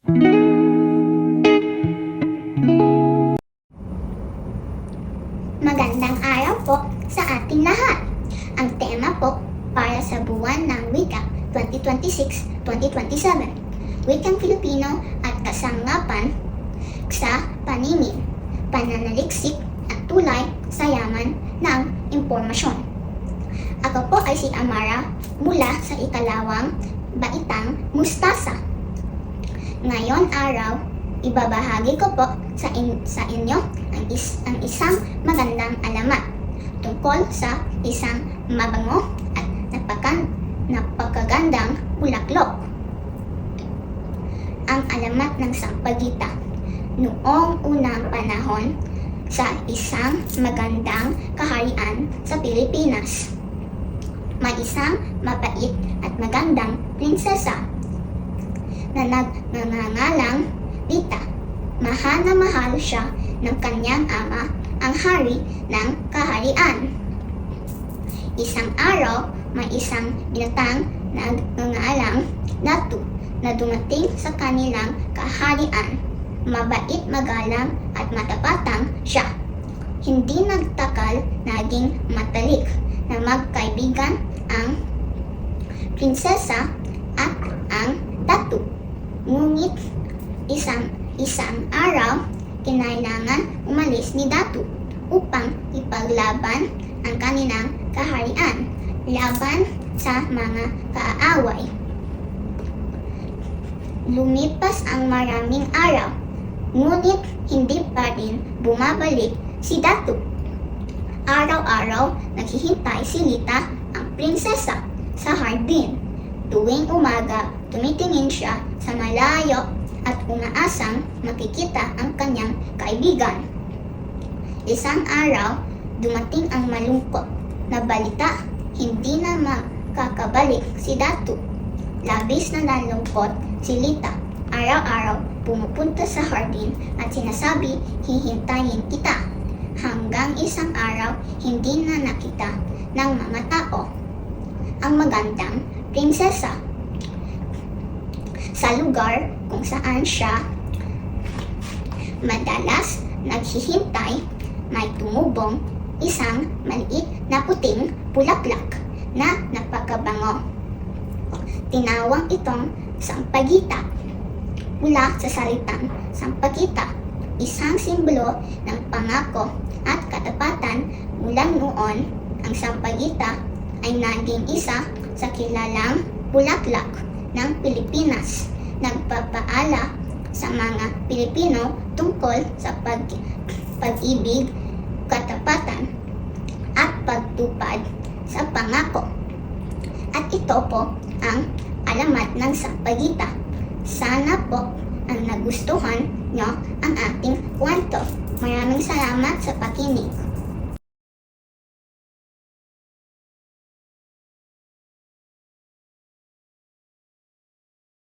Magandang araw po sa ating lahat. Ang tema po para sa buwan ng wika 2026-2027, Wikang Filipino at kasanggapan sa paningin, pananaliksik at tulay sa yaman ng impormasyon. Ako po ay si Amara mula sa ikalawang baitang Mustasa. Ngayon araw, ibabahagi ko po sa inyo ang isang magandang alamat tungkol sa isang mabango at napakagandang bulaklak. Ang alamat ng sampagita. Noong unang panahon, sa isang magandang kaharian sa Pilipinas, may isang mabait at magandang prinsesa na nagngangalang Rita. Mahal na mahal siya ng kanyang ama, ang hari ng kaharian. Isang araw, may isang binatang na nagngangalang Datu na dumating sa kanilang kaharian. Mabait, magalang at matapatang siya. Hindi nagtakal, naging matalik na magkaibigan ang prinsesa at ang Datu. Ngunit isang araw, kinailangan umalis ni Datu upang ipaglaban ang kanilang kaharian laban sa mga kaaway. Lumipas ang maraming araw, ngunit hindi pa rin bumabalik si Datu. Araw-araw naghihintay si Lita, ang prinsesa, sa hardin. Tuwing umaga, tumitingin siya sa malayo at umaasang makikita ang kanyang kaibigan. Isang araw, dumating ang malungkot na balita, hindi na makakabalik si Datu. Labis na nalungkot si Lita. Araw-araw pumupunta sa hardin at sinasabi, hihintayin kita. Hanggang isang araw, hindi na nakita ng mga tao ang magandang prinsesa. Sa lugar kung saan siya madalas naghihintay, may tumubong isang maliit na puting bulaklak na napakabango. Tinawag itong sampagita mula sa salitang sampagita, isang simbolo ng pangako at katapatan. Mula noon, ang sampagita ay naging isa sa kilalang bulaklak ng Pilipinas. Nagpapaala sa mga Pilipino tungkol sa pag-ibig, katapatan at pagtupad sa pangako. At ito po ang alamat ng sampagita. Sana po ang nagustuhan nyo ang ating kwento. Maraming salamat sa pakinig.